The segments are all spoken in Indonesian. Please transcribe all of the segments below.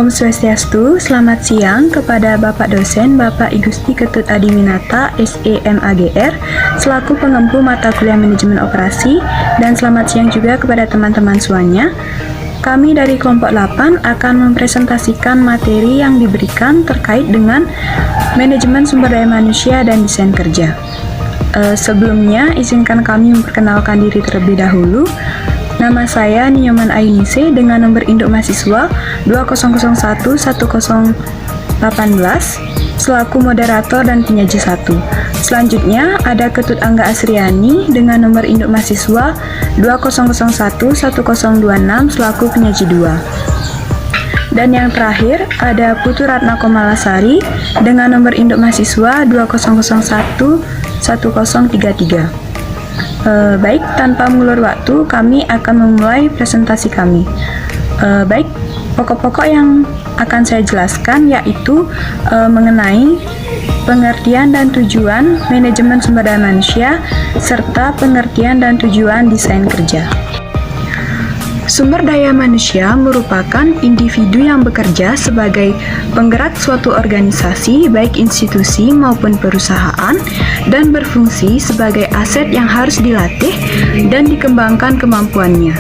Om Swastiastu, selamat siang kepada Bapak dosen Bapak I Gusti Ketut Adiwinata, SEMAGR, selaku pengempu mata kuliah manajemen operasi, dan selamat siang juga kepada teman-teman semuanya. Kami dari kelompok 8 akan mempresentasikan materi yang diberikan terkait dengan manajemen sumber daya manusia dan desain kerja. Sebelumnya, izinkan kami memperkenalkan diri terlebih dahulu. Nama saya Nyoman Ainise dengan nomor induk mahasiswa 20011018 selaku moderator dan penyaji 1. Selanjutnya ada Ketut Angga Asriani dengan nomor induk mahasiswa 20011026 selaku penyaji 2. Dan yang terakhir ada Putu Ratna Komalasari dengan nomor induk mahasiswa 20011033. Baik, tanpa mengulur waktu, kami akan memulai presentasi kami. Baik, pokok-pokok yang akan saya jelaskan yaitu mengenai pengertian dan tujuan manajemen sumber daya manusia serta pengertian dan tujuan desain kerja. Sumber daya manusia merupakan individu yang bekerja sebagai penggerak suatu organisasi, baik institusi maupun perusahaan, dan berfungsi sebagai aset yang harus dilatih dan dikembangkan kemampuannya.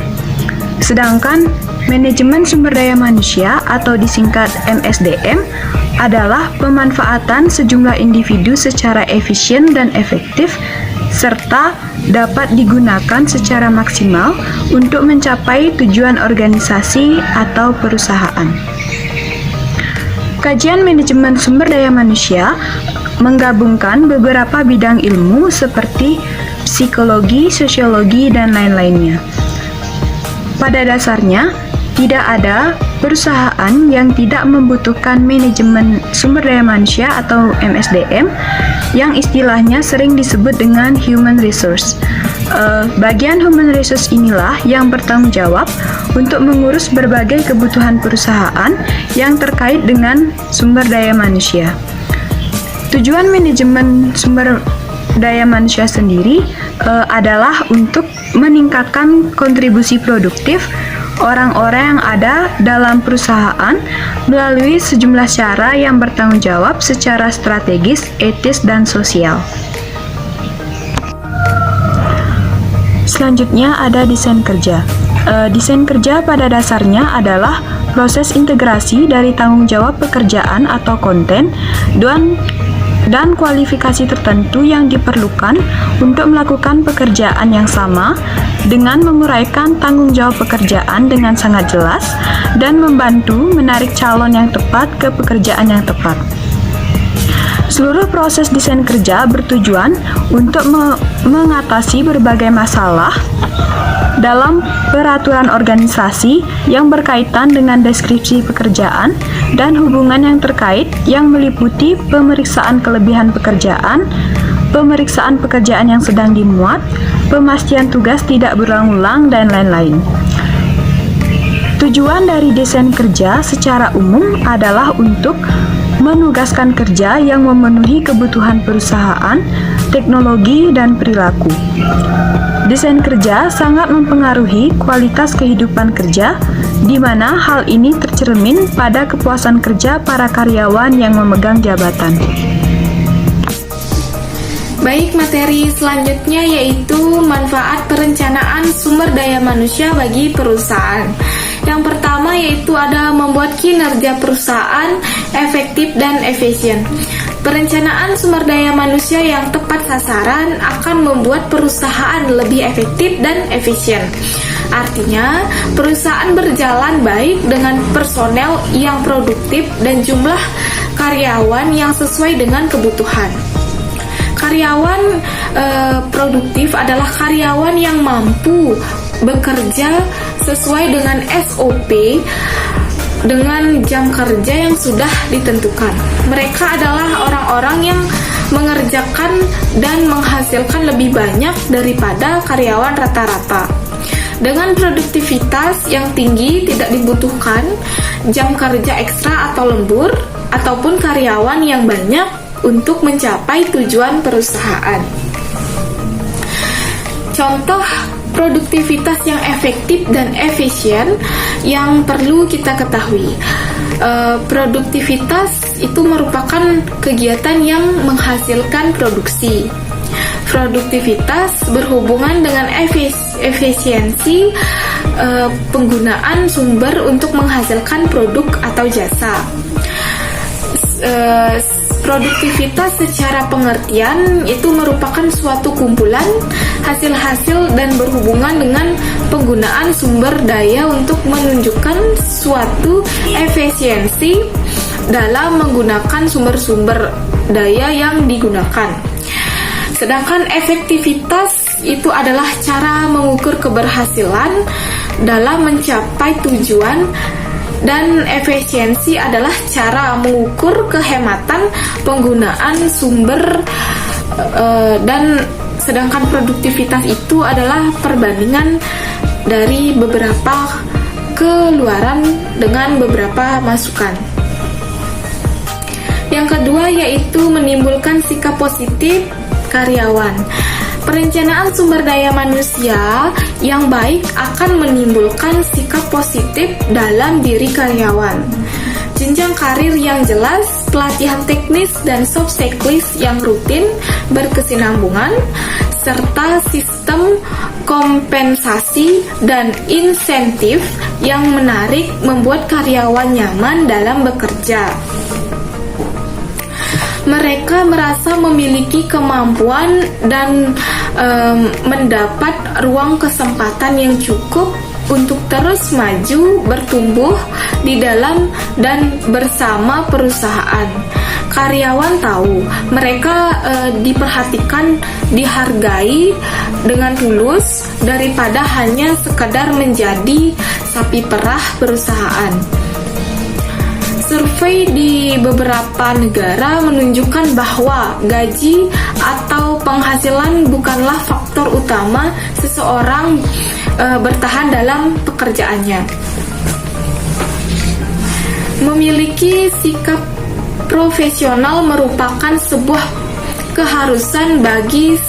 Sedangkan manajemen sumber daya manusia atau disingkat MSDM adalah pemanfaatan sejumlah individu secara efisien dan efektif serta dapat digunakan secara maksimal untuk mencapai tujuan organisasi atau perusahaan. Kajian manajemen sumber daya manusia menggabungkan beberapa bidang ilmu seperti psikologi, sosiologi, dan lain-lainnya. Pada dasarnya, tidak ada perusahaan yang tidak membutuhkan manajemen sumber daya manusia atau MSDM yang istilahnya sering disebut dengan human resource. Bagian human resource inilah yang bertanggung jawab untuk mengurus berbagai kebutuhan perusahaan yang terkait dengan sumber daya manusia. Tujuan manajemen sumber daya manusia sendiri adalah untuk meningkatkan kontribusi produktif orang-orang yang ada dalam perusahaan melalui sejumlah cara yang bertanggung jawab secara strategis, etis, dan sosial. Selanjutnya ada desain kerja. Desain kerja pada dasarnya adalah proses integrasi dari tanggung jawab pekerjaan atau konten dan kualifikasi tertentu yang diperlukan untuk melakukan pekerjaan yang sama dengan menguraikan tanggung jawab pekerjaan dengan sangat jelas dan membantu menarik calon yang tepat ke pekerjaan yang tepat. Seluruh proses desain kerja bertujuan untuk mengatasi berbagai masalah dalam peraturan organisasi yang berkaitan dengan deskripsi pekerjaan dan hubungan yang terkait yang meliputi pemeriksaan kelebihan pekerjaan, pemeriksaan pekerjaan yang sedang dimuat, pemastian tugas tidak berulang-ulang, dan lain-lain. Tujuan dari desain kerja secara umum adalah untuk menugaskan kerja yang memenuhi kebutuhan perusahaan, teknologi, dan perilaku. Desain kerja sangat mempengaruhi kualitas kehidupan kerja, di mana hal ini tercermin pada kepuasan kerja para karyawan yang memegang jabatan. Baik, materi selanjutnya yaitu manfaat perencanaan sumber daya manusia bagi perusahaan. Yang pertama yaitu ada membuat kinerja perusahaan efektif dan efisien. Perencanaan sumber daya manusia yang tepat sasaran akan membuat perusahaan lebih efektif dan efisien. Artinya, perusahaan berjalan baik dengan personel yang produktif dan jumlah karyawan yang sesuai dengan kebutuhan. Karyawan produktif adalah karyawan yang mampu bekerja sesuai dengan SOP dengan jam kerja yang sudah ditentukan. Mereka adalah orang-orang yang mengerjakan dan menghasilkan lebih banyak daripada karyawan rata-rata. Dengan produktivitas yang tinggi tidak dibutuhkan jam kerja ekstra atau lembur ataupun karyawan yang banyak untuk mencapai tujuan perusahaan. Contoh produktivitas yang efektif dan efisien yang perlu kita ketahui. Produktivitas itu merupakan kegiatan yang menghasilkan produksi. Produktivitas berhubungan dengan efisiensi penggunaan sumber untuk menghasilkan produk atau jasa. Produktivitas secara pengertian itu merupakan suatu kumpulan hasil-hasil dan berhubungan dengan penggunaan sumber daya untuk menunjukkan suatu efisiensi dalam menggunakan sumber-sumber daya yang digunakan. Sedangkan efektivitas itu adalah cara mengukur keberhasilan dalam mencapai tujuan, dan efisiensi adalah cara mengukur kehematan penggunaan sumber, dan sedangkan produktivitas itu adalah perbandingan dari beberapa keluaran dengan beberapa masukan. Yang kedua yaitu menimbulkan sikap positif karyawan. Perencanaan sumber daya manusia yang baik akan menimbulkan sikap positif dalam diri karyawan. Jenjang karir yang jelas, pelatihan teknis dan soft skills yang rutin berkesinambungan, serta sistem kompensasi dan insentif yang menarik membuat karyawan nyaman dalam bekerja. Mereka merasa memiliki kemampuan dan mendapat ruang kesempatan yang cukup untuk terus maju, bertumbuh di dalam dan bersama perusahaan. Karyawan tahu mereka diperhatikan, dihargai dengan tulus daripada hanya sekadar menjadi sapi perah perusahaan. Survei di beberapa negara menunjukkan bahwa gaji atau penghasilan bukanlah faktor utama seseorang bertahan dalam pekerjaannya. Memiliki sikap profesional merupakan sebuah keharusan bagi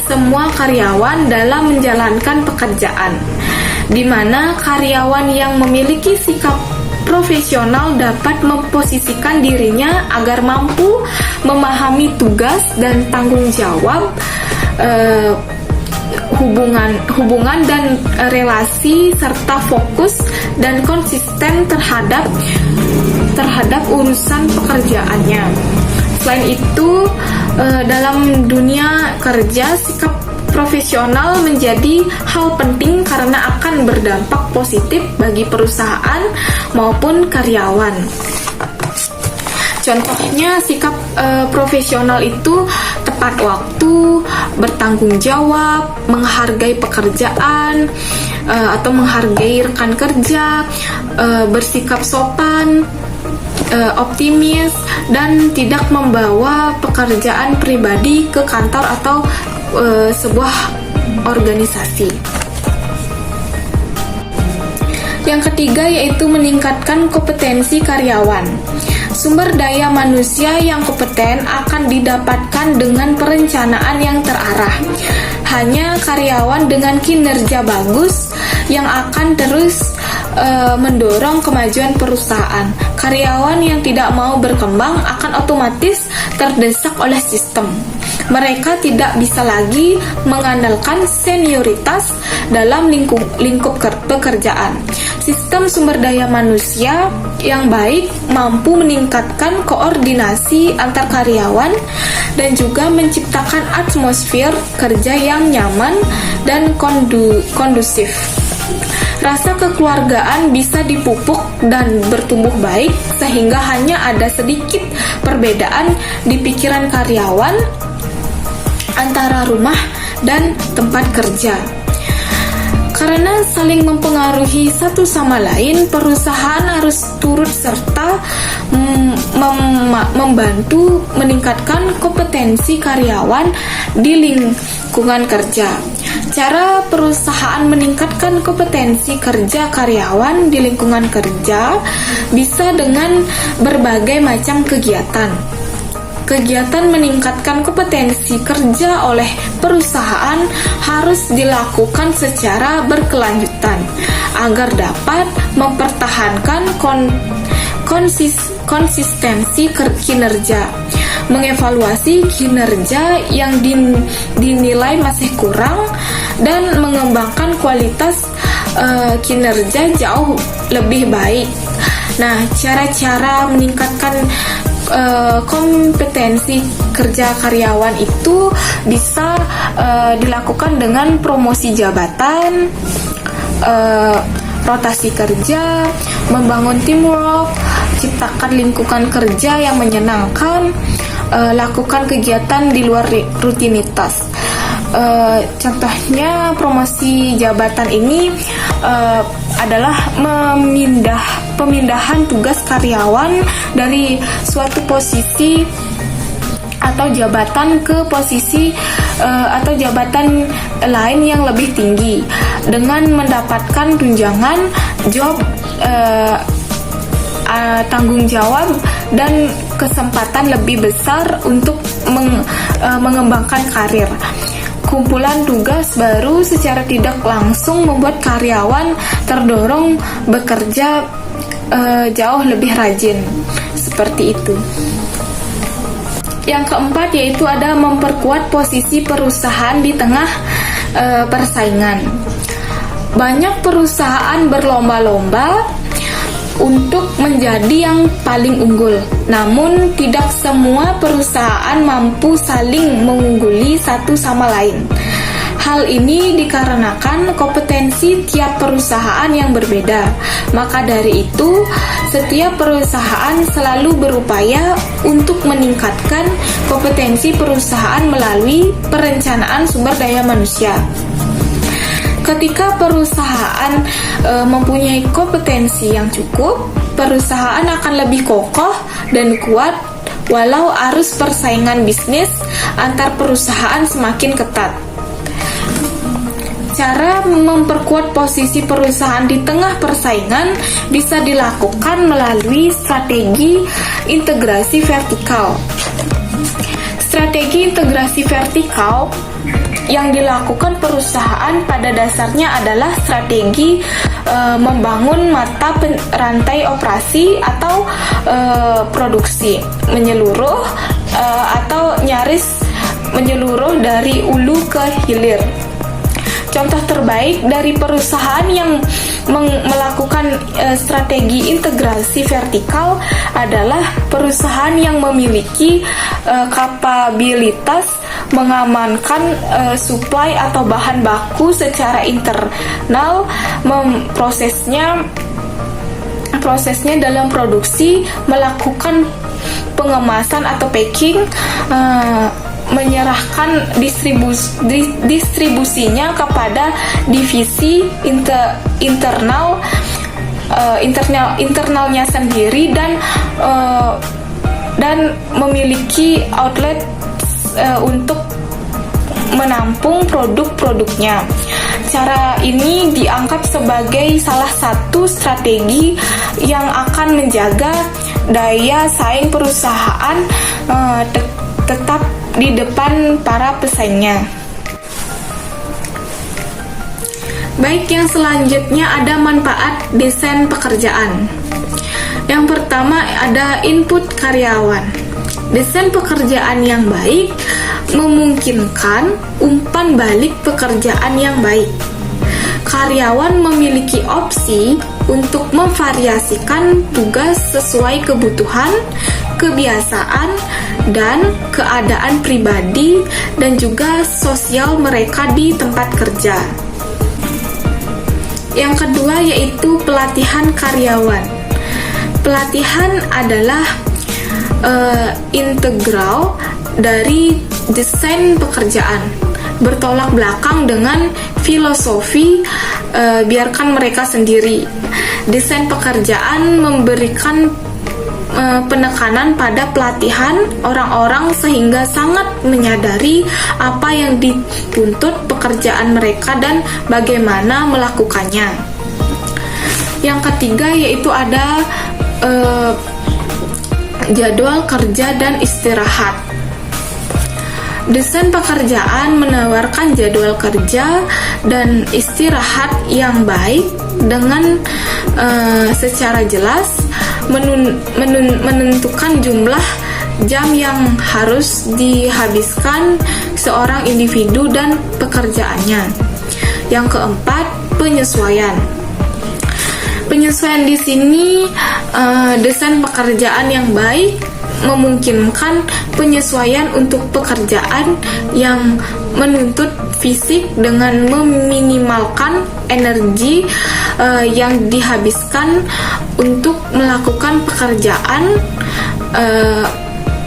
semua karyawan dalam menjalankan pekerjaan, di mana karyawan yang memiliki sikap profesional dapat memposisikan dirinya agar mampu memahami tugas dan tanggung jawab, hubungan dan relasi, serta fokus dan konsisten terhadap urusan pekerjaannya. Selain itu, dalam dunia kerja, sikap profesional menjadi hal penting karena akan berdampak positif bagi perusahaan maupun karyawan. Contohnya, sikap profesional itu tepat waktu, bertanggung jawab, menghargai pekerjaan atau menghargai rekan kerja, bersikap sopan, optimis, dan tidak membawa pekerjaan pribadi ke kantor atau sebuah organisasi. Yang ketiga yaitu meningkatkan kompetensi karyawan. Sumber daya manusia yang kompeten akan didapatkan dengan perencanaan yang terarah. Hanya karyawan dengan kinerja bagus yang akan terus mendorong kemajuan perusahaan. Karyawan yang tidak mau berkembang akan otomatis terdesak oleh sistem. Mereka tidak bisa lagi mengandalkan senioritas dalam lingkup pekerjaan. Sistem sumber daya manusia yang baik mampu meningkatkan koordinasi antar karyawan dan juga menciptakan atmosfer kerja yang nyaman dan kondusif. Rasa kekeluargaan bisa dipupuk dan bertumbuh baik sehingga hanya ada sedikit perbedaan di pikiran karyawan antara rumah dan tempat kerja. Karena saling mempengaruhi satu sama lain, perusahaan harus turut serta membantu meningkatkan kompetensi karyawan di lingkungan kerja. Cara perusahaan meningkatkan kompetensi kerja karyawan di lingkungan kerja bisa dengan berbagai macam kegiatan. Kegiatan meningkatkan kompetensi kerja oleh perusahaan harus dilakukan secara berkelanjutan agar dapat mempertahankan konsistensi kinerja, mengevaluasi kinerja yang dinilai masih kurang, dan mengembangkan kualitas kinerja jauh lebih baik. Nah, cara-cara meningkatkan kompetensi kerja karyawan itu bisa dilakukan dengan promosi jabatan, rotasi kerja, membangun teamwork, ciptakan lingkungan kerja yang menyenangkan, lakukan kegiatan di luar rutinitas. Contohnya promosi jabatan ini adalah pemindahan tugas karyawan dari suatu posisi atau jabatan ke posisi atau jabatan lain yang lebih tinggi dengan mendapatkan tunjangan, job, tanggung jawab, dan kesempatan lebih besar untuk mengembangkan karir. Kumpulan tugas baru secara tidak langsung membuat karyawan terdorong bekerja jauh lebih rajin. Seperti itu. Yang keempat yaitu ada memperkuat posisi perusahaan di tengah persaingan. Banyak perusahaan berlomba-lomba untuk menjadi yang paling unggul. Namun tidak semua perusahaan mampu saling mengungguli satu sama lain. Hal ini dikarenakan kompetensi tiap perusahaan yang berbeda. Maka dari itu, setiap perusahaan selalu berupaya untuk meningkatkan kompetensi perusahaan melalui perencanaan sumber daya manusia. Ketika perusahaan mempunyai kompetensi yang cukup, perusahaan akan lebih kokoh dan kuat walau arus persaingan bisnis antar perusahaan semakin ketat. Cara memperkuat posisi perusahaan di tengah persaingan bisa dilakukan melalui strategi integrasi vertikal. Strategi integrasi vertikal yang dilakukan perusahaan pada dasarnya adalah strategi membangun mata rantai operasi atau produksi menyeluruh atau nyaris menyeluruh dari hulu ke hilir. Contoh terbaik dari perusahaan yang melakukan strategi integrasi vertikal adalah perusahaan yang memiliki kapabilitas mengamankan suplai atau bahan baku secara internal, prosesnya dalam produksi, melakukan pengemasan atau packing, menyerahkan distribusinya kepada divisi internalnya sendiri dan memiliki outlet untuk menampung produk-produknya. Cara ini dianggap sebagai salah satu strategi yang akan menjaga daya saing perusahaan tetap di depan para pesaingnya. Baik, yang selanjutnya ada manfaat desain pekerjaan. Yang pertama ada input karyawan. Desain pekerjaan yang baik memungkinkan umpan balik pekerjaan yang baik. Karyawan memiliki opsi untuk memvariasikan tugas sesuai kebutuhan, kebiasaan, dan keadaan pribadi dan juga sosial mereka di tempat kerja. Yang kedua yaitu pelatihan karyawan. Pelatihan adalah integral dari desain pekerjaan, bertolak belakang dengan filosofi biarkan mereka sendiri. Desain pekerjaan memberikan penekanan pada pelatihan orang-orang sehingga sangat menyadari apa yang dituntut pekerjaan mereka dan bagaimana melakukannya. Yang ketiga yaitu ada jadwal kerja dan istirahat. Desain pekerjaan menawarkan jadwal kerja dan istirahat yang baik dengan secara jelas menentukan jumlah jam yang harus dihabiskan seorang individu dan pekerjaannya. Yang keempat, penyesuaian. Penyesuaian di sini desain pekerjaan yang baik memungkinkan penyesuaian untuk pekerjaan yang menuntut fisik dengan meminimalkan energi yang dihabiskan untuk melakukan pekerjaan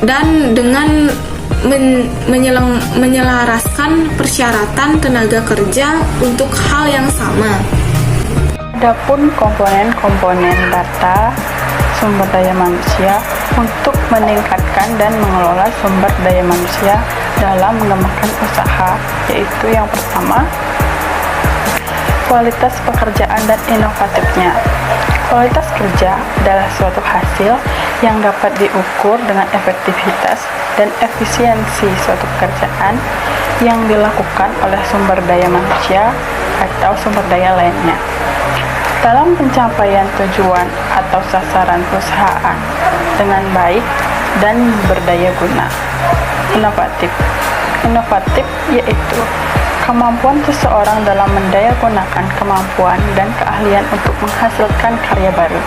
dan dengan menyelaraskan persyaratan tenaga kerja untuk hal yang sama. Adapun komponen-komponen data sumber daya manusia untuk meningkatkan dan mengelola sumber daya manusia dalam mengembangkan usaha, yaitu yang pertama, kualitas pekerjaan dan inovatifnya. Kualitas kerja adalah suatu hasil yang dapat diukur dengan efektivitas dan efisiensi suatu pekerjaan yang dilakukan oleh sumber daya manusia atau sumber daya lainnya dalam pencapaian tujuan atau sasaran perusahaan dengan baik dan berdaya guna. Inovatif yaitu kemampuan seseorang dalam mendayagunakan kemampuan dan keahlian untuk menghasilkan karya baru.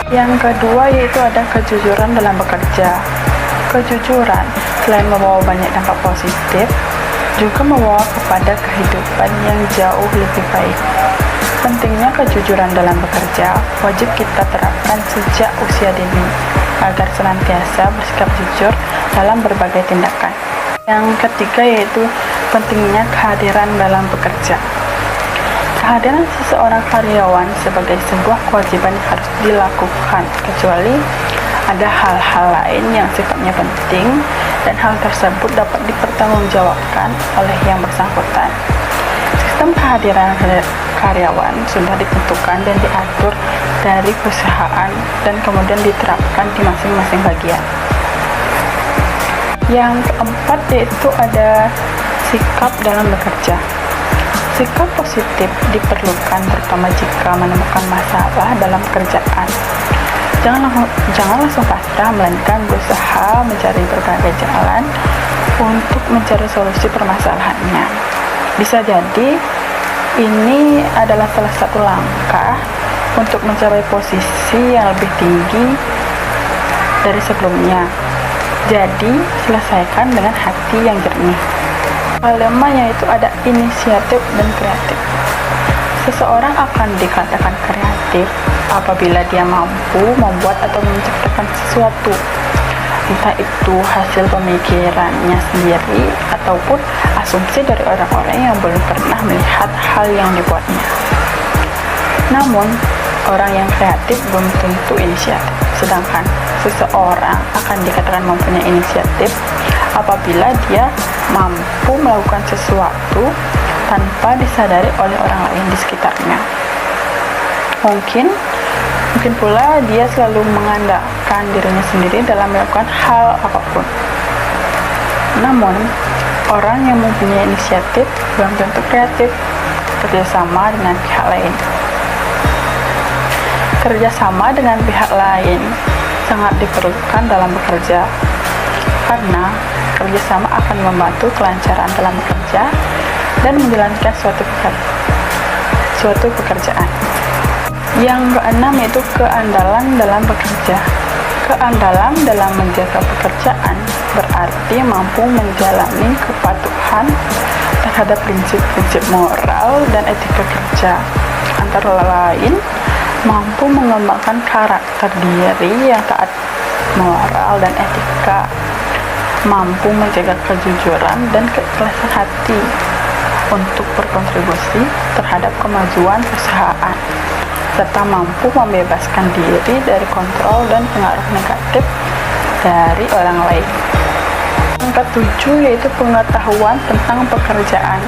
Yang kedua yaitu ada kejujuran dalam bekerja. Kejujuran selain membawa banyak dampak positif, juga membawa kepada kehidupan yang jauh lebih baik. Pentingnya kejujuran dalam bekerja wajib kita terapkan sejak usia dini agar senantiasa bersikap jujur dalam berbagai tindakan. Yang ketiga yaitu pentingnya kehadiran dalam bekerja. Kehadiran seseorang karyawan sebagai sebuah kewajiban yang harus dilakukan, kecuali ada hal-hal lain yang sifatnya penting dan hal tersebut dapat dipertanggungjawabkan oleh yang bersangkutan. Sistem kehadiran karyawan sudah ditentukan dan diatur dari perusahaan dan kemudian diterapkan di masing-masing bagian. Yang keempat yaitu ada sikap dalam bekerja. Sikap positif diperlukan terutama jika menemukan masalah dalam pekerjaan. Jangan langsung pasrah, melainkan berusaha mencari berbagai jalan untuk mencari solusi permasalahannya. Bisa jadi ini adalah salah satu langkah untuk mencapai posisi yang lebih tinggi dari sebelumnya. Jadi, selesaikan dengan hati yang jernih. Kelima yaitu ada inisiatif dan kreatif. Seseorang akan dikatakan kreatif apabila dia mampu membuat atau menciptakan sesuatu, entah itu hasil pemikirannya sendiri ataupun asumsi dari orang-orang yang belum pernah melihat hal yang dibuatnya. Namun, orang yang kreatif belum tentu inisiatif, sedangkan seseorang akan dikatakan mempunyai inisiatif apabila dia mampu melakukan sesuatu tanpa disadari oleh orang lain di sekitarnya. Mungkin pula dia selalu mengandalkan dirinya sendiri dalam melakukan hal apapun. Namun, orang yang mempunyai inisiatif belum tentu kreatif kerjasama dengan pihak lain. Kerjasama dengan pihak lain sangat diperlukan dalam bekerja, karena kerjasama akan membantu kelancaran dalam bekerja dan menjalankan suatu pekerjaan. Yang keenam yaitu keandalan dalam bekerja. Keandalan dalam menjaga pekerjaan berarti mampu menjalani kepatuhan terhadap prinsip-prinsip moral dan etika kerja. Antara lain, mampu mengembangkan karakter diri yang taat moral dan etika, mampu menjaga kejujuran dan keikhlasan hati untuk berkontribusi terhadap kemajuan perusahaan, serta mampu membebaskan diri dari kontrol dan pengaruh negatif dari orang lain. Yang ketujuh yaitu pengetahuan tentang pekerjaan.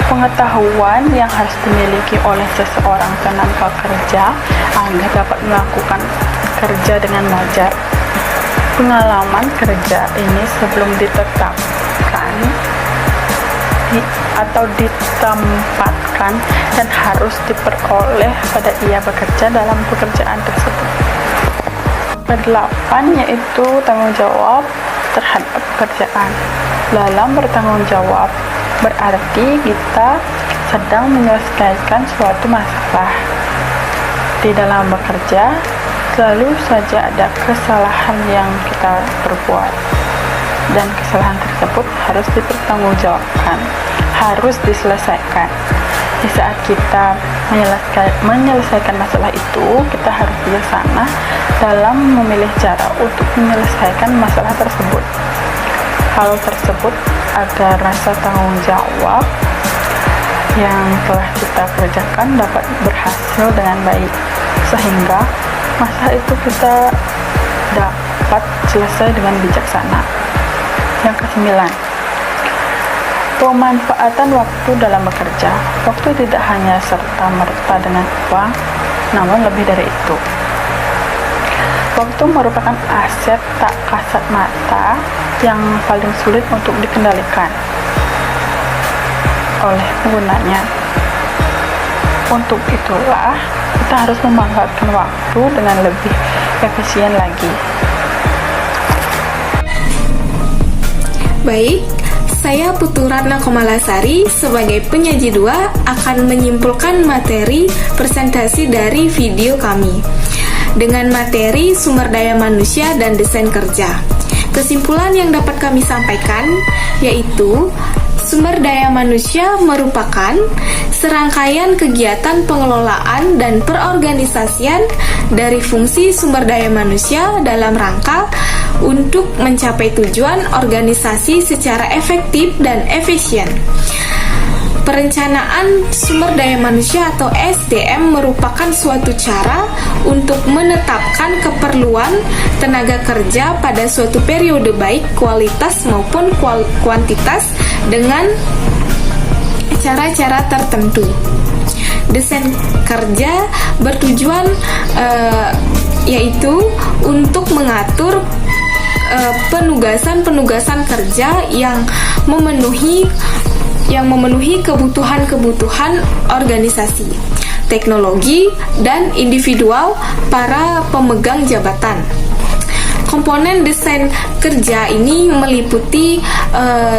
Pengetahuan yang harus dimiliki oleh seseorang tenaga kerja agar dapat melakukan kerja dengan wajar. Pengalaman kerja ini sebelum ditetapkan atau ditempatkan dan harus diperoleh pada ia bekerja dalam pekerjaan tersebut. ke-8 yaitu tanggung jawab terhadap pekerjaan. Dalam bertanggung jawab berarti kita sedang menyelesaikan suatu masalah. Di dalam bekerja, selalu saja ada kesalahan yang kita perbuat, dan kesalahan tersebut harus dipertanggungjawabkan, harus diselesaikan. Di saat kita menyelesaikan masalah itu, kita harus bijaksana dalam memilih cara untuk menyelesaikan masalah tersebut. Hal tersebut agar rasa tanggung jawab yang telah kita kerjakan dapat berhasil dengan baik, sehingga masalah itu kita dapat selesai dengan bijaksana. Yang ke-9, pemanfaatan waktu dalam bekerja. Waktu tidak hanya serta-merta dengan uang, namun lebih dari itu. Waktu merupakan aset tak kasat mata yang paling sulit untuk dikendalikan oleh penggunanya. Untuk itulah, kita harus memanfaatkan waktu dengan lebih efisien lagi. Baik, saya Putu Ratna Komalasari sebagai penyaji 2 akan menyimpulkan materi presentasi dari video kami dengan materi sumber daya manusia dan desain kerja. Kesimpulan yang dapat kami sampaikan yaitu sumber daya manusia merupakan serangkaian kegiatan pengelolaan dan perorganisasian dari fungsi sumber daya manusia dalam rangka untuk mencapai tujuan organisasi secara efektif dan efisien. Perencanaan sumber daya manusia atau SDM merupakan suatu cara untuk menetapkan keperluan tenaga kerja pada suatu periode baik kualitas maupun kuantitas dengan cara-cara tertentu. Desain kerja bertujuan yaitu untuk mengatur penugasan-penugasan kerja yang memenuhi kebutuhan-kebutuhan organisasi, teknologi, dan individual para pemegang jabatan. Komponen desain kerja ini meliputi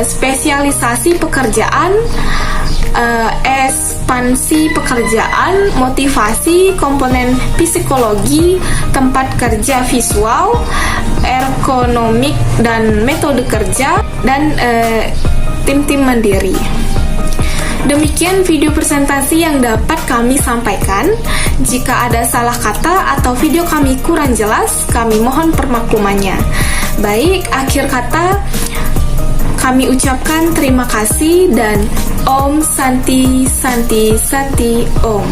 spesialisasi pekerjaan, ekspansi pekerjaan, motivasi, komponen psikologi, tempat kerja visual, ergonomik dan metode kerja, dan tim-tim mandiri. Demikian video presentasi yang dapat kami sampaikan. Jika ada salah kata atau video kami kurang jelas, kami mohon permaklumannya. Baik, akhir kata kami ucapkan terima kasih dan Om Santi Santi Santi Om.